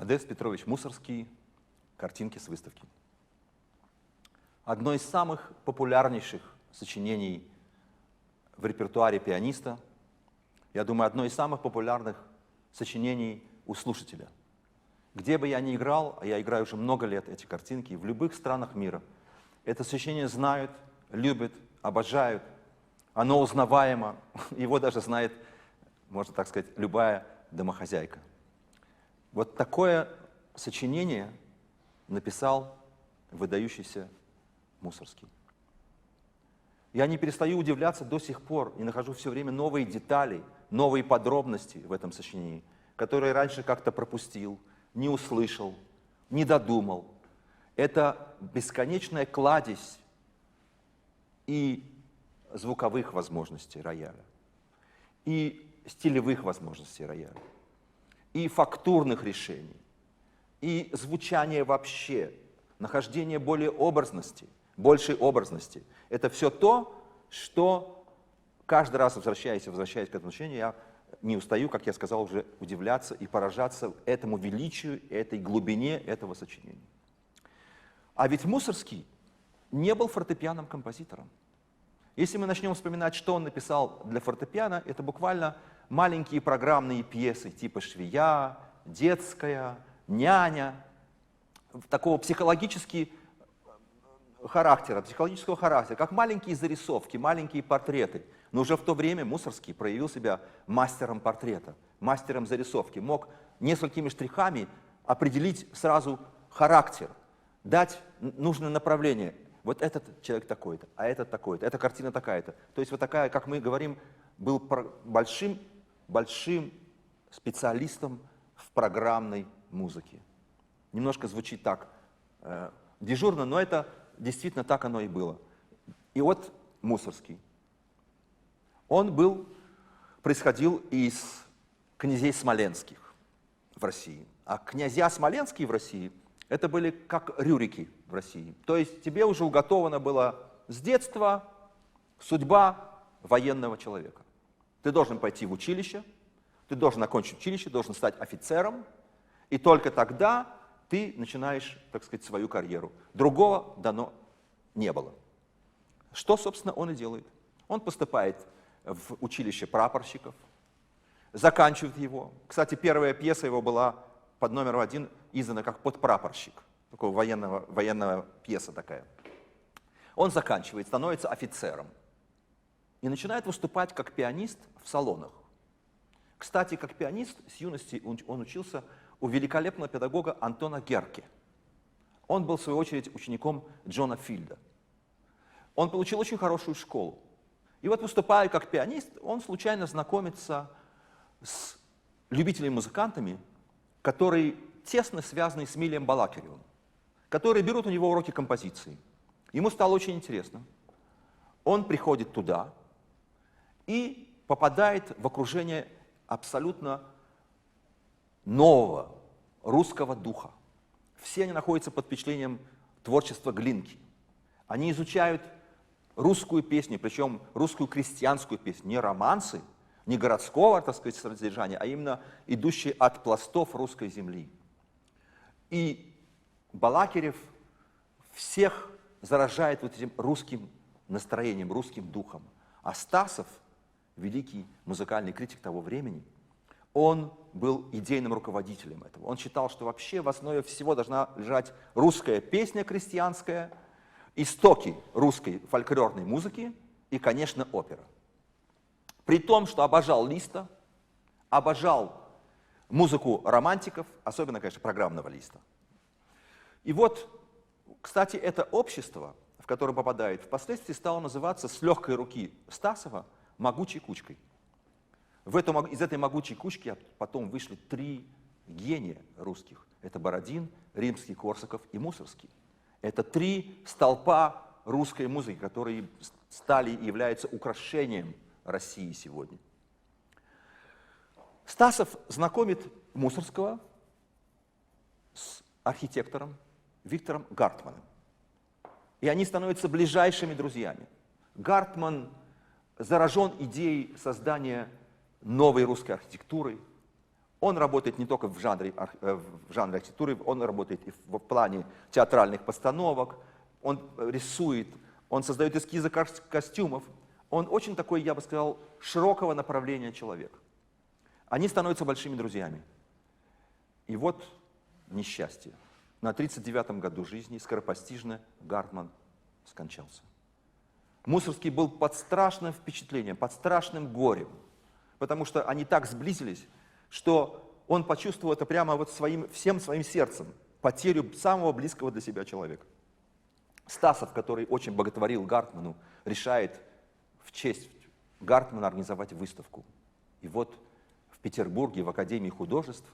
Модест Петрович Мусорский, картинки с выставки. Одно из самых популярнейших сочинений в репертуаре пианиста, я думаю, одно из самых популярных сочинений у слушателя. Где бы я ни играл, а я играю уже много лет эти картинки, в любых странах мира, это сочинение знают, любят, обожают, оно узнаваемо, его даже знает, можно так сказать, любая домохозяйка. Вот такое сочинение написал выдающийся Мусорский. Я не перестаю удивляться до сих пор и нахожу все время новые детали, новые подробности в этом сочинении, которые раньше как-то пропустил, не услышал, не додумал. Это бесконечная кладезь и звуковых возможностей рояля, и стилевых возможностей рояля, и фактурных решений, и звучание вообще, нахождение более образности, большей образности. Это все то, что каждый раз, возвращаясь к этому сочинению, я не устаю, как я сказал, уже удивляться и поражаться этому величию, этой глубине этого сочинения. А ведь Мусорский не был фортепианным композитором. Если мы начнем вспоминать, что он написал для фортепиано, это буквально маленькие программные пьесы типа «Швея», «Детская», «Няня», такого психологического характера, как маленькие зарисовки, маленькие портреты. Но уже в то время Мусорский проявил себя мастером портрета, мастером зарисовки, мог несколькими штрихами определить сразу характер, дать нужное направление. Вот этот человек такой-то, а этот такой-то, эта картина такая-то. То есть вот такая, как мы говорим, был большим специалистом в программной музыке. Немножко звучит так дежурно, но это действительно так оно и было. И вот Мусорский. Он происходил из князей смоленских в России. А князья смоленские в России — это были как Рюрики в России. То есть тебе уже уготована была с детства судьба военного человека. Ты должен пойти в училище, ты должен окончить училище, должен стать офицером, и только тогда ты начинаешь, так сказать, свою карьеру. Другого дано не было. Что, собственно, он и делает. Он поступает в училище прапорщиков, заканчивает его. Кстати, первая пьеса его была под номером 1 издана как «Подпрапорщик». Такая военная пьеса такая. Он заканчивает, становится офицером и начинает выступать как пианист в салонах. Кстати, как пианист с юности он учился у великолепного педагога Антона Герке. Он был, в свою очередь, учеником Джона Филда. Он получил очень хорошую школу. И вот, выступая как пианист, он случайно знакомится с любителями-музыкантами, которые тесно связаны с Милием Балакиревым, которые берут у него уроки композиции. Ему стало очень интересно. Он приходит туда и попадает в окружение абсолютно нового русского духа. Все они находятся под впечатлением творчества Глинки. Они изучают русскую песню, причем русскую крестьянскую песню, не романсы, не городского, так сказать, содержания, а именно идущие от пластов русской земли. И Балакирев всех заражает вот этим русским настроением, русским духом. А Стасов, великий музыкальный критик того времени, он был идейным руководителем этого. Он считал, что вообще в основе всего должна лежать русская песня крестьянская, истоки русской фольклорной музыки и, конечно, опера. При том, что обожал Листа, обожал музыку романтиков, особенно, конечно, программного Листа. И вот, кстати, это общество, в которое попадает, впоследствии стало называться с легкой руки Стасова «могучей кучкой». Из этой могучей кучки потом вышли 3 гения русских. Это Бородин, Римский, Корсаков и Мусорский. Это 3 столпа русской музыки, которые стали и являются украшением России сегодня. Стасов знакомит Мусорского с архитектором Виктором Гартманом. И они становятся ближайшими друзьями. Гартман заражен идеей создания новой русской архитектуры. Он работает не только в жанре архитектуры, он работает и в плане театральных постановок, он рисует, он создает эскизы костюмов. Он очень такой, я бы сказал, широкого направления человек. Они становятся большими друзьями. И вот несчастье. На 39-м году жизни скоропостижно Гартман скончался. Мусоргский был под страшным впечатлением, под страшным горем, потому что они так сблизились, что он почувствовал это прямо вот всем своим сердцем, потерю самого близкого для себя человека. Стасов, который очень боготворил Гартману, решает в честь Гартмана организовать выставку. И вот в Петербурге, в Академии художеств,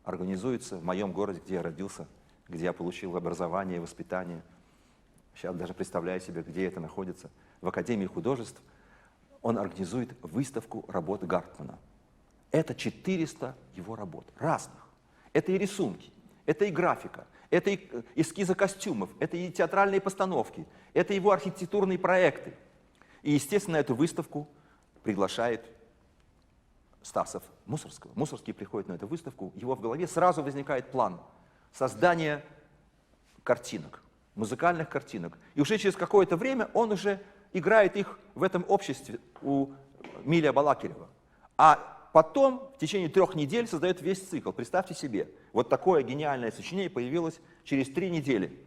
организуется в моем городе, где я родился, где я получил образование и воспитание. Сейчас даже представляю себе, где это находится. В Академии художеств он организует выставку работ Гартмана. Это 400 его работ, разных. Это и рисунки, это и графика, это и эскизы костюмов, это и театральные постановки, это его архитектурные проекты. И, естественно, эту выставку приглашает Стасов Мусоргского. Мусоргский приходит на эту выставку, его в голове сразу возникает план создания картинок, музыкальных картинок. И уже через какое-то время он уже играет их в этом обществе у Миля Балакирева. А потом в течение 3 недель создает весь цикл. Представьте себе, вот такое гениальное сочинение появилось через 3 недели.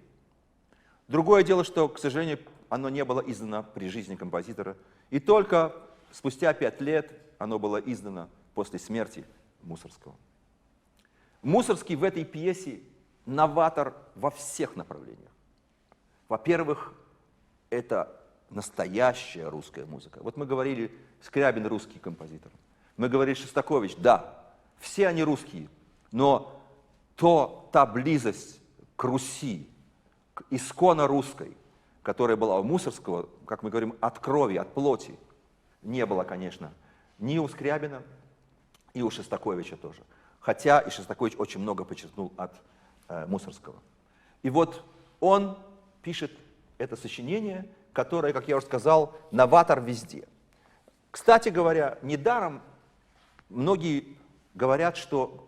Другое дело, что, к сожалению, оно не было издано при жизни композитора. И только спустя 5 лет оно было издано после смерти Мусоргского. Мусоргский в этой пьесе новатор во всех направлениях. Во-первых, это настоящая русская музыка. Вот мы говорили, Скрябин русский композитор. Мы говорили, Шостакович, да, все они русские, но та близость к Руси, к исконно русской, которая была у Мусоргского, как мы говорим, от крови, от плоти, не было, конечно, ни у Скрябина, и у Шостаковича тоже. Хотя и Шостакович очень много почерпнул от Мусоргского. И вот он пишет это сочинение, которое, как я уже сказал, новатор везде. Кстати говоря, недаром многие говорят, что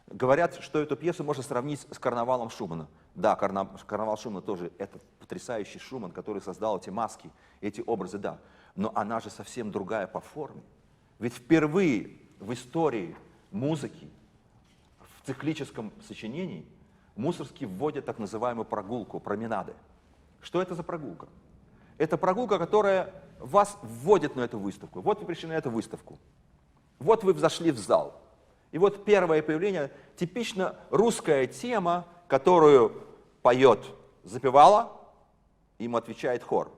эту пьесу можно сравнить с «Карнавалом Шумана». Да, «Карнавал Шумана» тоже это потрясающий Шуман, который создал эти маски, эти образы, да. Но она же совсем другая по форме. Ведь впервые в истории музыки, в циклическом сочинении, Мусоргский вводит так называемую прогулку, променады. Что это за прогулка? Это прогулка, которая вас вводит на эту выставку. Вот вы пришли на эту выставку. Вот вы зашли в зал. И вот первое появление, типично русская тема, которую поет запевала, ему отвечает хор.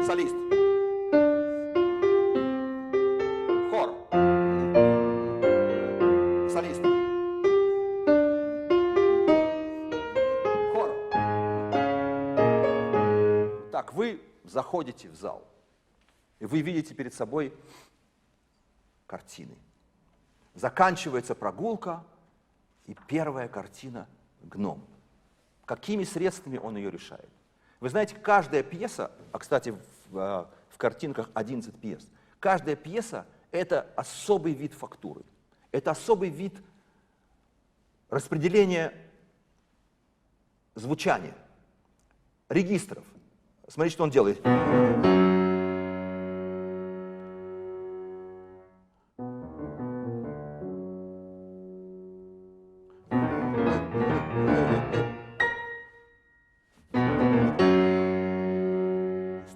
Солист. Хор. Солист. Хор. Так, вы заходите в зал, и вы видите перед собой картины. Заканчивается прогулка, и первая картина «Гном». Какими средствами он ее решает? Вы знаете, каждая пьеса, а, кстати, в картинках 11 пьес, каждая пьеса — это особый вид фактуры, это особый вид распределения звучания, регистров. Смотрите, что он делает.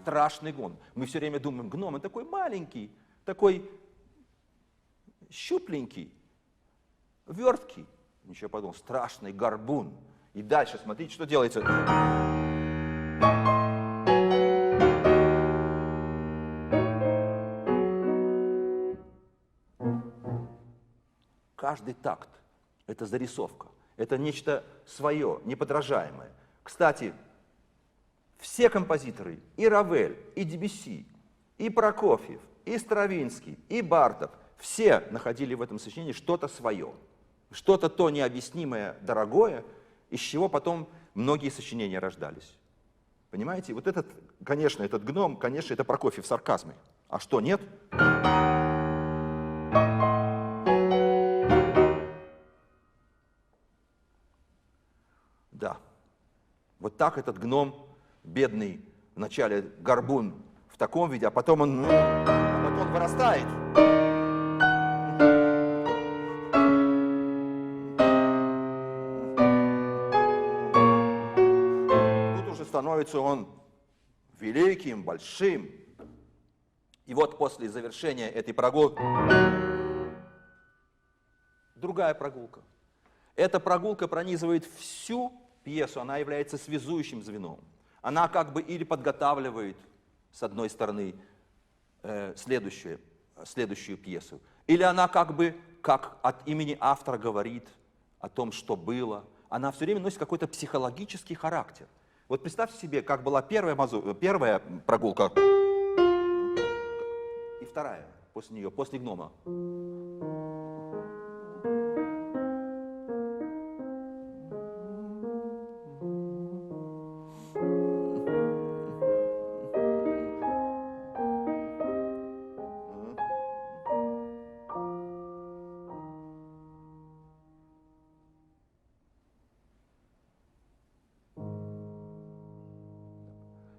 Страшный гон. Мы все время думаем, гном, он такой маленький, такой щупленький, верткий. Ничего подобного, страшный горбун. И дальше смотрите, что делается. Каждый такт — это зарисовка, это нечто свое, неподражаемое. Кстати, все композиторы, и Равель, и Дебюсси, и Прокофьев, и Стравинский, и Барток, все находили в этом сочинении что-то свое. Что-то то необъяснимое, дорогое, из чего потом многие сочинения рождались. Понимаете? Вот этот, конечно, этот гном, конечно, это Прокофьев сарказмы. А что, нет? Да. Вот так этот гном, бедный, вначале горбун в таком виде, а потом он вырастает. Тут уже становится он великим, большим. И вот после завершения этой прогулки другая прогулка. Эта прогулка пронизывает всю пьесу, она является связующим звеном. Она как бы или подготавливает, с одной стороны, следующую пьесу, или она как бы как от имени автора говорит о том, что было. Она все время носит какой-то психологический характер. Вот представьте себе, как была первая прогулка и вторая после нее, после гнома.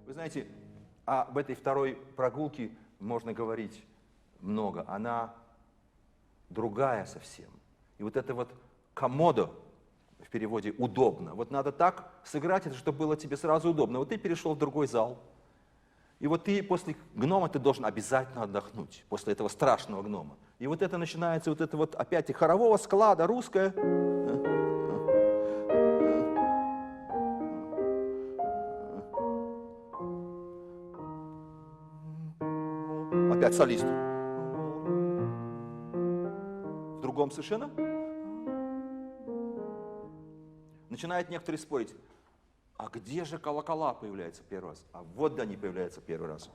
Вы знаете, об этой второй прогулке можно говорить много. Она другая совсем. И вот это вот комодо, в переводе удобно. Вот надо так сыграть это, чтобы было тебе сразу удобно. Вот ты перешел в другой зал. И вот ты после гнома ты должен обязательно отдохнуть, после этого страшного гнома. И вот это начинается, вот это вот опять и хорового склада, русское. Опять солисту. В другом совершенно. Начинают некоторые спорить, а где же колокола появляются первый раз? А вот они появляются первый раз.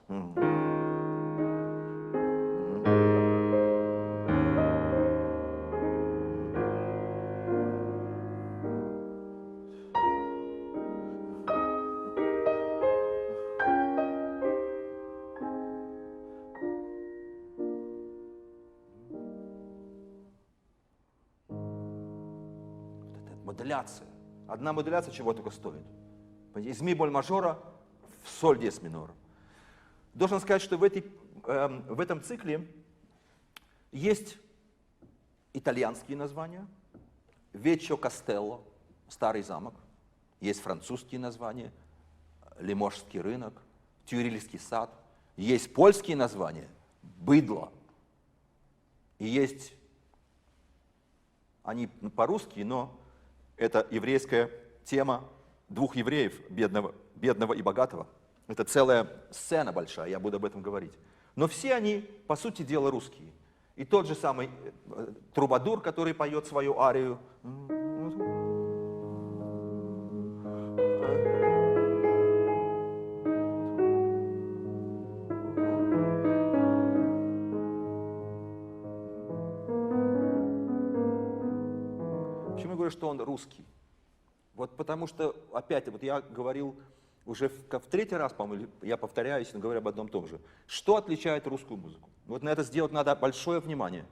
Модуляция. Одна модуляция чего только стоит. Из ми-боль мажора в соль диез минор. Должен сказать, что в этом цикле есть итальянские названия. Вечо Кастелло, старый замок. Есть французские названия. Лиможский рынок, Тюрильский сад. Есть польские названия. Быдло. И есть, они по-русски, но это еврейская тема двух евреев, бедного и богатого. Это целая сцена большая, я буду об этом говорить. Но все они, по сути дела, русские. И тот же самый трубадур, который поет свою арию. Почему я говорю, что он русский? Вот потому что, опять, вот я говорил уже в третий раз, по-моему, я повторяюсь, но говорю об одном и том же. Что отличает русскую музыку? Вот на это сделать надо большое внимание.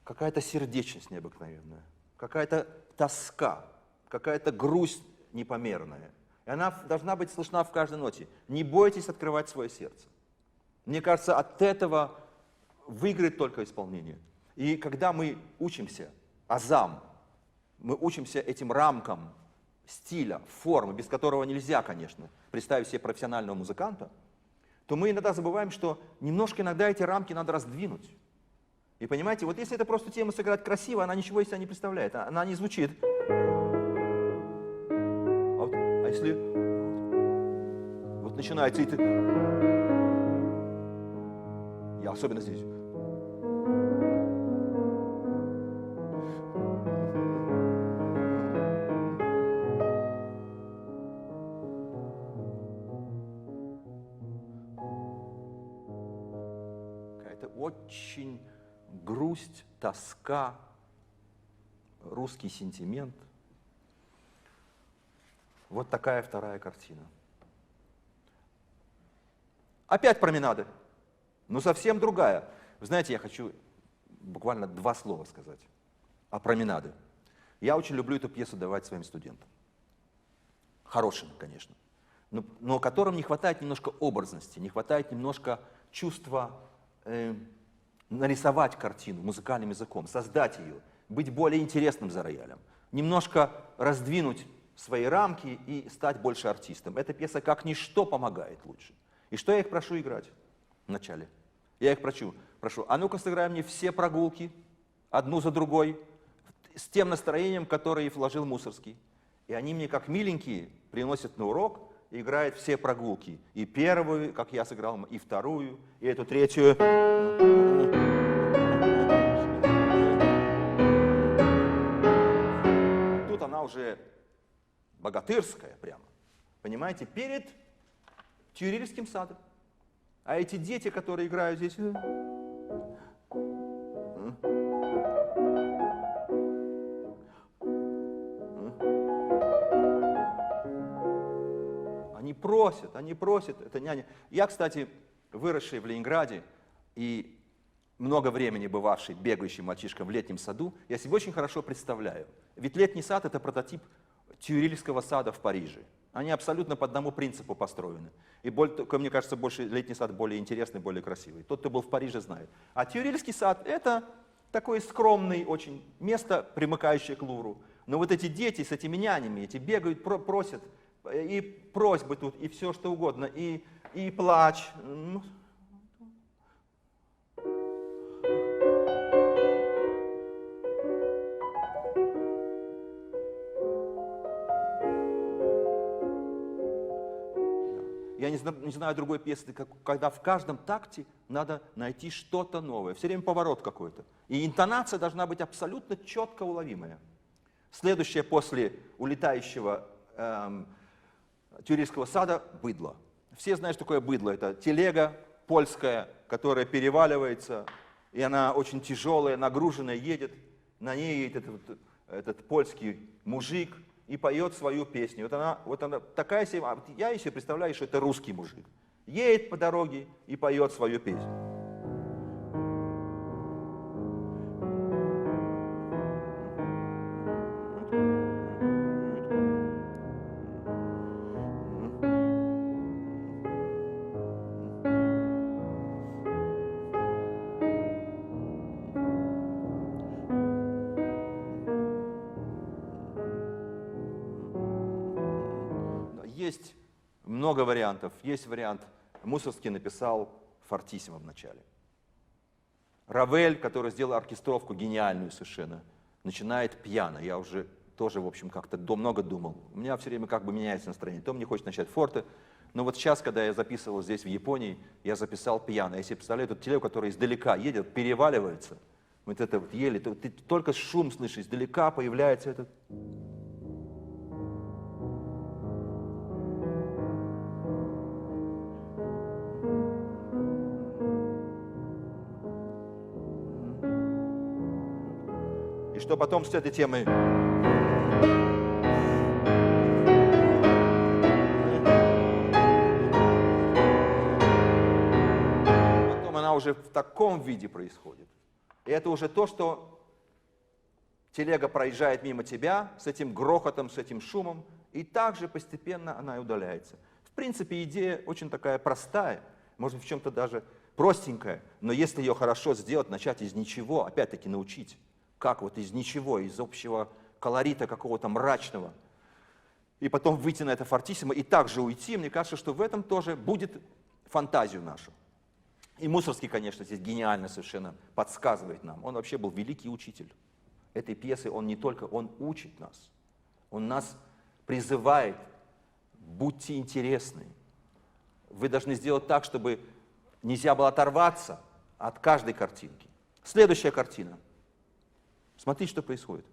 Какая-то сердечность необыкновенная, какая-то тоска, какая-то грусть непомерная. И она должна быть слышна в каждой ноте. Не бойтесь открывать свое сердце. Мне кажется, от этого выиграет только исполнение. И когда мы учимся азам, мы учимся этим рамкам стиля, формы, без которого нельзя, конечно, представить себе профессионального музыканта, то мы иногда забываем, что немножко иногда эти рамки надо раздвинуть. И понимаете, вот если это просто тема сыграть красиво, она ничего из себя не представляет, она не звучит. А если вот начинается, и ты... Я особенно здесь. Очень грусть, тоска. русский сентимент. Вот такая вторая картина. Опять променады, но совсем другая. Вы знаете, я хочу буквально 2 слова сказать о променады. Я очень люблю эту пьесу давать своим студентам. Хорошим, конечно, но которым не хватает немножко образности, не хватает немножко чувства нарисовать картину музыкальным языком, создать ее, быть более интересным за роялем, немножко раздвинуть свои рамки и стать больше артистом. Эта пьеса как ничто помогает лучше. И что я их прошу играть вначале? Я их прошу, а ну-ка сыграй мне все прогулки, одну за другой, с тем настроением, которое вложил Мусорский. И они мне, как миленькие, приносят на урок и играют все прогулки. И первую, как я сыграл, и вторую, и эту третью. Тут она уже богатырская прямо, понимаете, перед Тюрильским садом. А эти дети, которые играют здесь, они просят, это няня. Я, кстати, выросший в Ленинграде и много времени бывавший бегающим мальчишком в летнем саду, я себе очень хорошо представляю. Ведь летний сад — это прототип Тюрильского сада в Париже. Они абсолютно по одному принципу построены. И, только, мне кажется, больше летний сад более интересный, более красивый. Тот, кто был в Париже, знает. А Тюрильский сад — это такое скромное очень место, примыкающее к Лувру. Но вот эти дети с этими нянями, эти бегают, просят, и просьбы тут, и все что угодно, и плач. Я не знаю другой пьесы, когда в каждом такте надо найти что-то новое. Все время поворот какой-то. И интонация должна быть абсолютно четко уловимая. Следующее после улетающего Тюрильского сада — быдло. Все знают, что такое быдло. Это телега польская, которая переваливается, и она очень тяжелая, нагруженная, едет. На ней едет этот польский мужик и поет свою песню. Вот она такая себе, я себе представляю, что это русский мужик. Едет по дороге и поет свою песню. Есть много вариантов. Есть вариант, Мусорский написал фортиссимо в начале. Равель, который сделал оркестровку гениальную совершенно, начинает пьяно. Я уже тоже, в общем, как-то много думал. У меня все время как бы меняется настроение. То мне хочется начать форте. Но вот сейчас, когда я записывал здесь, в Японии, я записал пьяно. Я себе представляю эту телегу, которая издалека едет, переваливается. Вот это вот еле, ты только шум слышишь, издалека появляется этот... И что потом с этой темой... Потом она уже в таком виде происходит. И это уже то, что телега проезжает мимо тебя с этим грохотом, с этим шумом, и также постепенно она и удаляется. В принципе, идея очень такая простая, может быть, в чем-то даже простенькая, но если ее хорошо сделать, начать из ничего, опять-таки научить, как вот из ничего, из общего колорита какого-то мрачного, и потом выйти на это фортиссимо и также уйти, мне кажется, что в этом тоже будет фантазию нашу. И Мусорский, конечно, здесь гениально совершенно подсказывает нам. Он вообще был великий учитель этой пьесы. Он не только, он учит нас. Он нас призывает, будьте интересны. Вы должны сделать так, чтобы нельзя было оторваться от каждой картинки. Следующая картина. Смотрите, что происходит.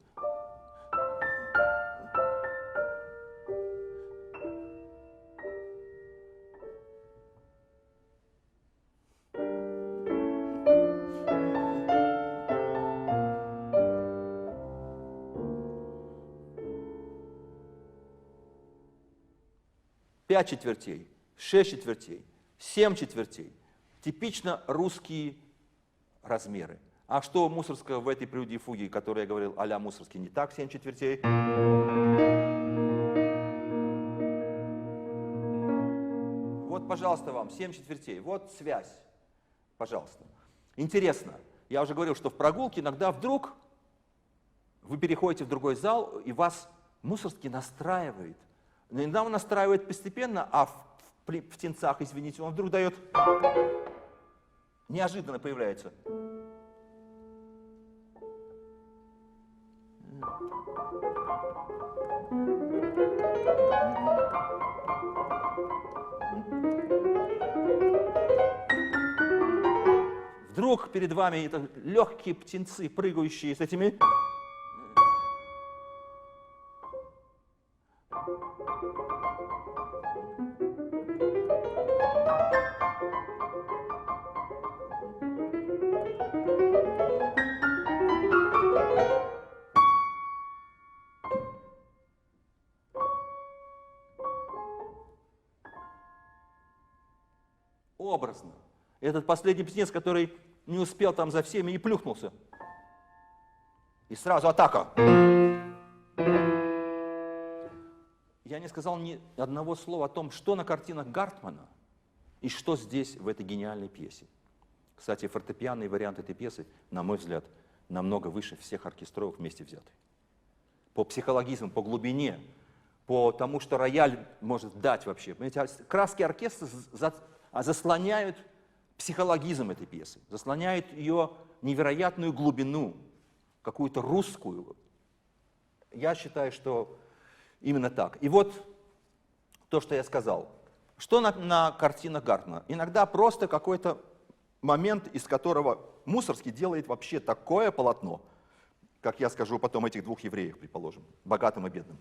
5 четвертей, 6 четвертей, 7 четвертей. Типично русские размеры. А что Мусорского в этой прелюдии и фуге, которую я говорил, а-ля Мусорский, не так 7 четвертей? Вот, пожалуйста, вам 7 четвертей. Вот связь. Пожалуйста. Интересно. Я уже говорил, что в прогулке иногда вдруг вы переходите в другой зал, и вас Мусорский настраивает. Иногда он настраивает постепенно, а в тенцах, извините, он вдруг дает, неожиданно появляется. Вдруг перед вами это легкие птенцы, прыгающие с этими... Образно. Этот последний птенец, который не успел там за всеми и плюхнулся. И сразу атака. Я не сказал ни одного слова о том, что на картинах Гартмана и что здесь, в этой гениальной пьесе. Кстати, фортепианный вариант этой пьесы, на мой взгляд, намного выше всех оркестровых вместе взятых. По психологизму, по глубине, по тому, что рояль может дать вообще. Понимаете, краски оркестра заслоняют психологизм этой пьесы, заслоняют ее невероятную глубину, какую-то русскую. Я считаю, что именно так. И вот то, что я сказал. Что на картинах Гартмана? Иногда просто какой-то момент, из которого Мусорский делает вообще такое полотно, как я скажу потом этих двух евреях, предположим, богатым и бедным.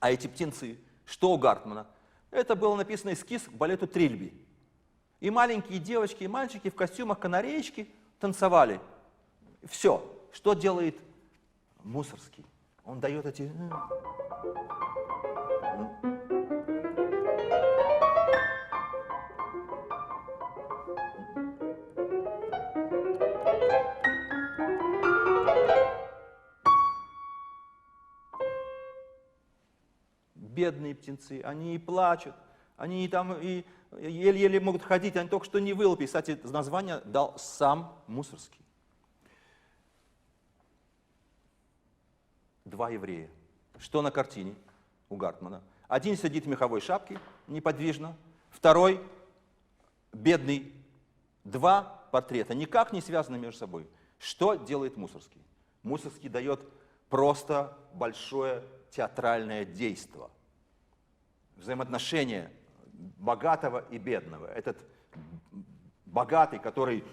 А эти птенцы, что у Гартмана? Это было написано эскиз к балету «Трильби». И маленькие девочки и мальчики в костюмах канареечки танцевали. Все. Что делает Мусорский? Он дает эти... Бедные птенцы, они и плачут, они там и еле-еле могут ходить, они только что не вылупились. Кстати, название дал сам Мусорский. Два еврея. Что на картине у Гартмана? Один сидит в меховой шапке, неподвижно, второй бедный. Два портрета, никак не связаны между собой. Что делает Мусорский? Мусорский дает просто большое театральное действо. Взаимоотношения богатого и бедного. Этот богатый, который...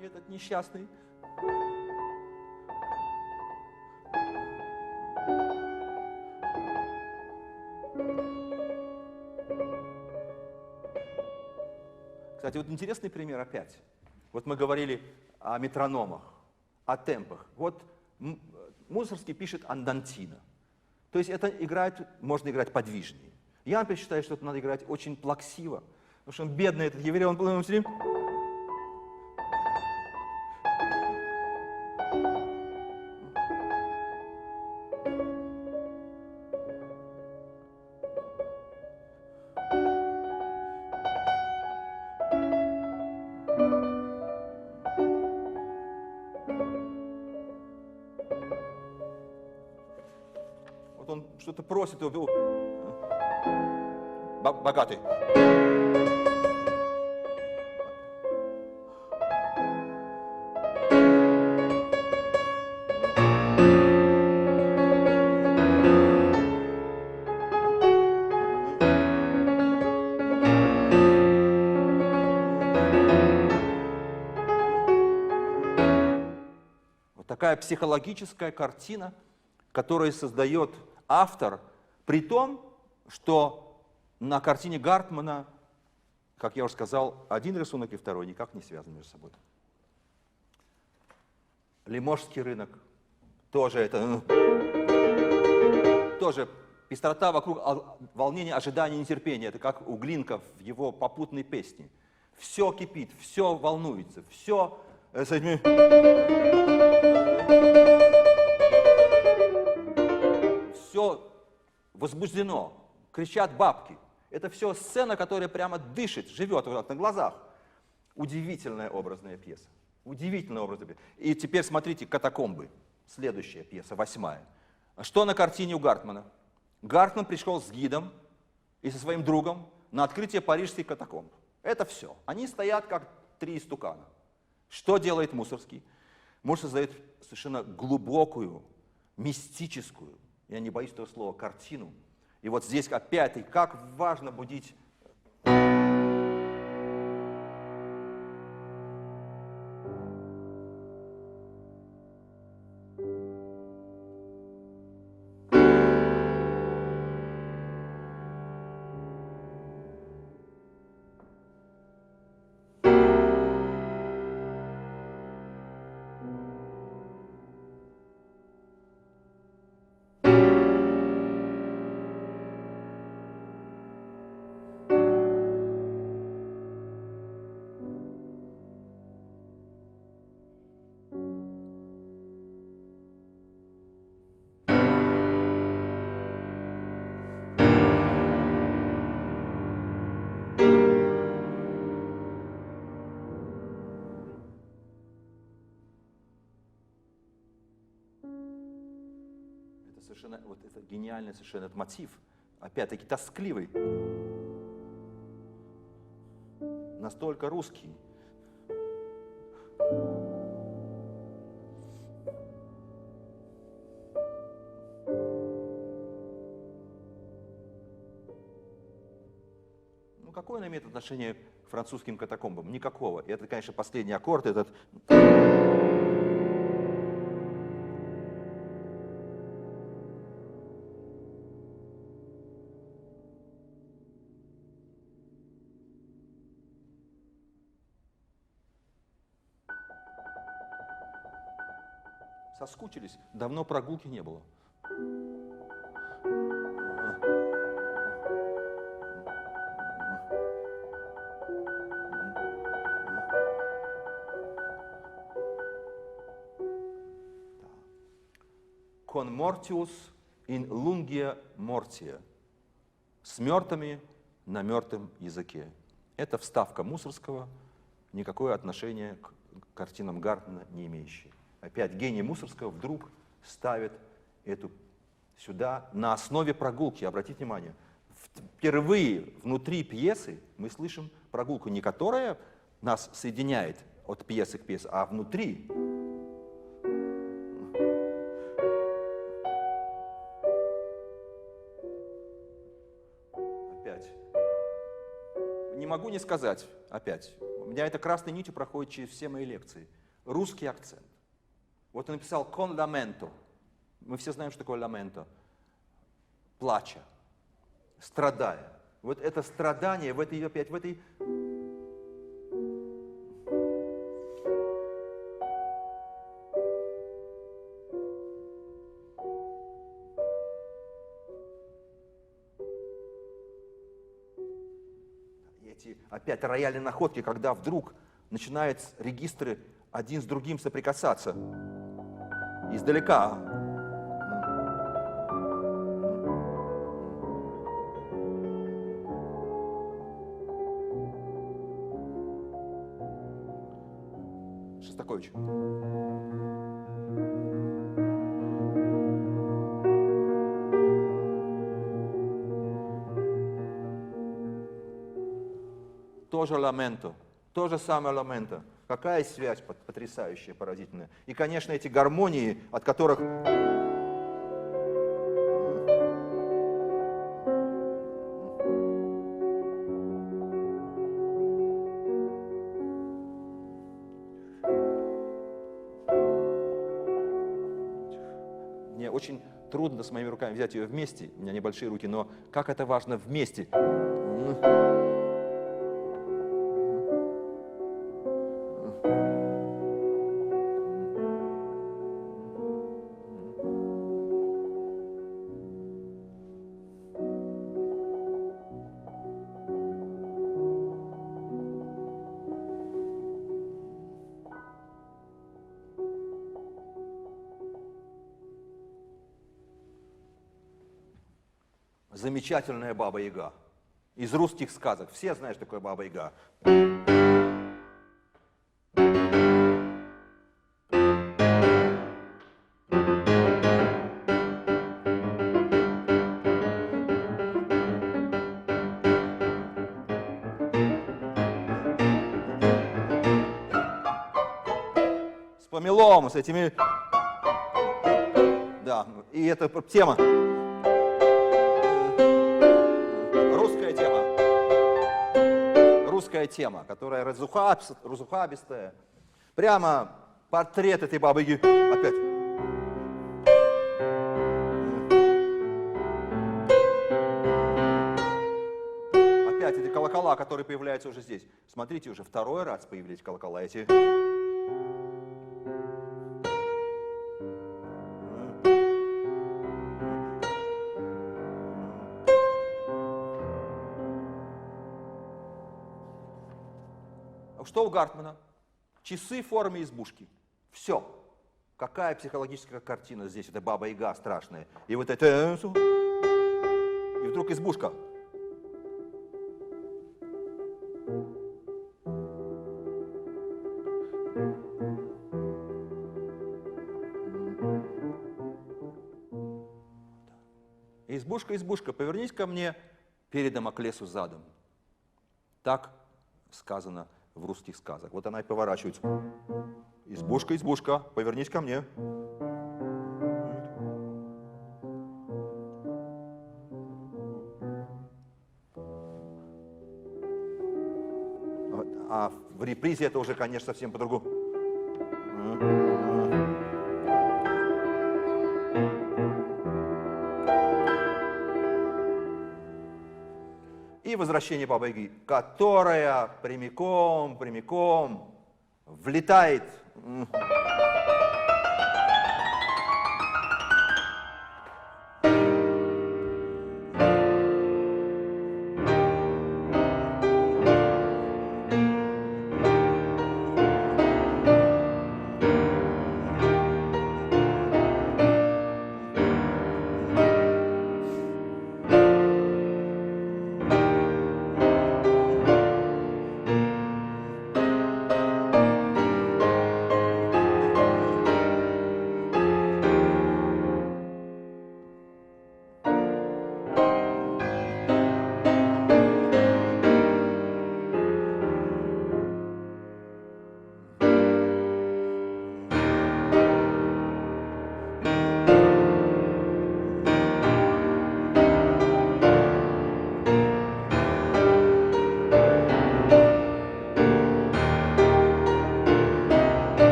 Этот несчастный. Кстати, вот интересный пример опять. Вот мы говорили о метрономах, о темпах. Вот Мусорский пишет андантино. То есть это играть, можно играть подвижнее. Я, например, считаю, что это надо играть очень плаксиво. Потому что он бедный, этот еврей, он был все время... Вот он что-то просит его. Богатый. такая психологическая картина, которую создает автор, при том, что на картине Гартмана, как я уже сказал, один рисунок и второй никак не связаны между собой. Лиможский рынок, тоже это, тоже пестрота вокруг волнения, ожидания, нетерпения. Это как у Глинка в его попутной песне. Все кипит, все волнуется, все возбуждено, кричат бабки. Это все сцена, которая прямо дышит, живет вот на глазах. Удивительная образная пьеса. Удивительная образная пьеса. И теперь смотрите «Катакомбы». Следующая пьеса, 8-я. Что на картине у Гартмана? Гартман пришел с гидом и со своим другом на открытие парижских катакомб. Это все. Они стоят как 3 истукана. Что делает Мусорский? Мусорский создает совершенно глубокую, мистическую, я не боюсь этого слова, картину. И вот здесь опять-таки, как важно будить совершенно, вот это гениальный совершенно этот мотив, опять-таки тоскливый, настолько русский. Ну, какое он имеет отношение к французским катакомбам? Никакого. И это, конечно, последний аккорд, этот... Соскучились? Давно прогулки не было. Con mortius in lungia mortia. С мертвыми на мертвом языке. Это вставка Мусорского, никакое отношение к картинам Гартмана не имеющие. Опять гений Мусорского вдруг ставит эту сюда на основе прогулки. Обратите внимание, впервые внутри пьесы мы слышим прогулку, не которая нас соединяет от пьесы к пьесе, а внутри. Опять. Не могу не сказать, опять. У меня это красной нитью проходит через все мои лекции. Русский акцент. Вот он написал «con lamento». Мы все знаем, что такое lamento. Плача, страдая. Вот это страдание, опять в этой... Эти опять рояльные находки, когда вдруг начинают регистры один с другим соприкасаться. Издалека. Шостакович. Тоже ламенто. То же самое ламенто. Какая связь потрясающая, поразительная. И, конечно, эти гармонии, от которых... Мне очень трудно с моими руками взять ее вместе, у меня небольшие руки, но как это важно вместе. Замечательная Баба-Яга. Из русских сказок. Все знают, что такое Баба-Яга. С помелом, с этими... Да, и это тема. Русская тема, которая разухабистая. Прямо портрет этой Бабы-Яги. Опять. Опять эти колокола, которые появляются уже здесь. Смотрите, уже второй раз появились колокола эти. Что у Гартмана? Часы в форме избушки. Все. Какая психологическая картина здесь? Это Баба-Яга страшная. И вот это... И вдруг избушка. Избушка, избушка, повернись ко мне передом, а к лесу задом. Так сказано в русских сказах. Вот она и поворачивается. Избушка, избушка, повернись ко мне. А в репризе это уже, конечно, совсем по-другому. И возвращение Бабы-Яги, которая прямиком влетает.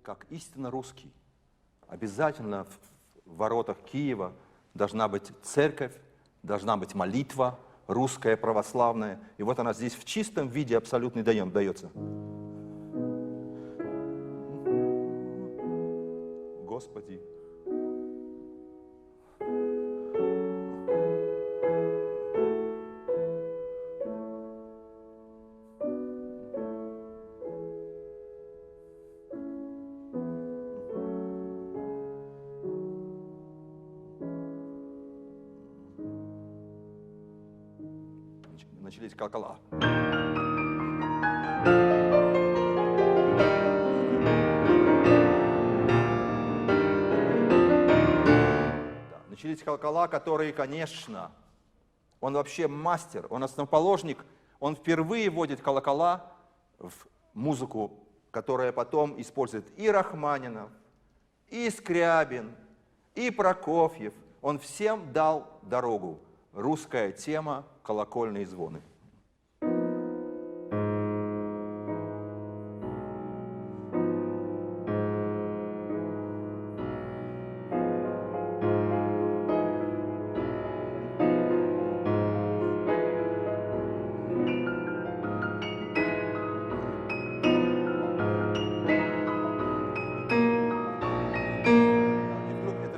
Как истинно русский, обязательно в воротах Киева должна быть церковь, должна быть молитва русская, православная. И вот она здесь в чистом виде абсолютно дается. Господи. Начались колокола. Да, начались колокола, которые, конечно, он вообще мастер, он основоположник, он впервые вводит колокола в музыку, которая потом использует и Рахманинов, и Скрябин, и Прокофьев. Он всем дал дорогу. Русская тема, колокольные звоны.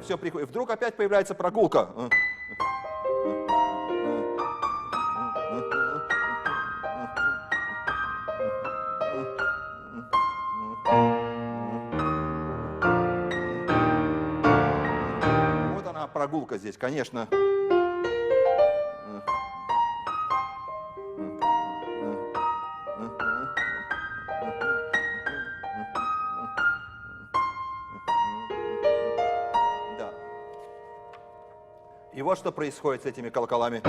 Все приходит. И вдруг опять появляется прогулка. Вот она, прогулка здесь, конечно. И вот что происходит с этими колоколами.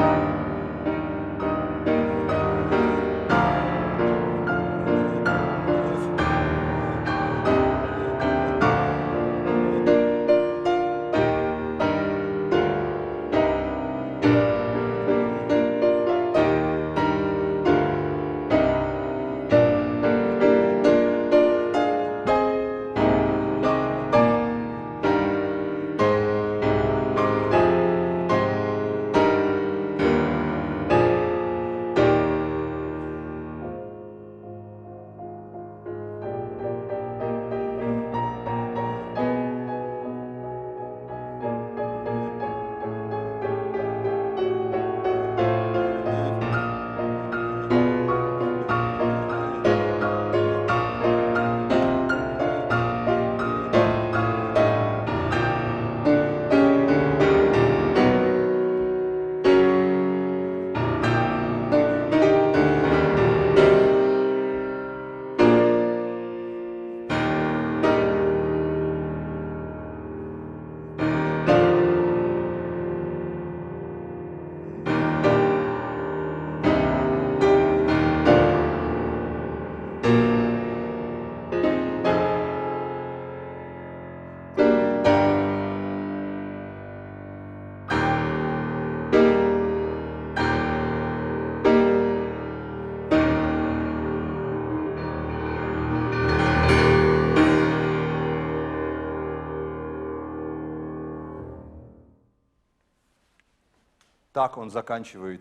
Так он заканчивает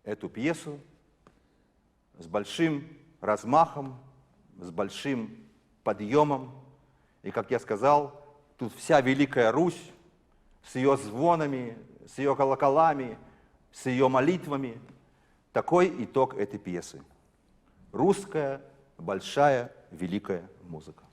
эту пьесу с большим размахом, с большим подъемом. И, как я сказал, тут вся Великая Русь с ее звонами, с ее колоколами, с ее молитвами. Такой итог этой пьесы. Русская, большая, великая музыка.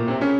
Thank you.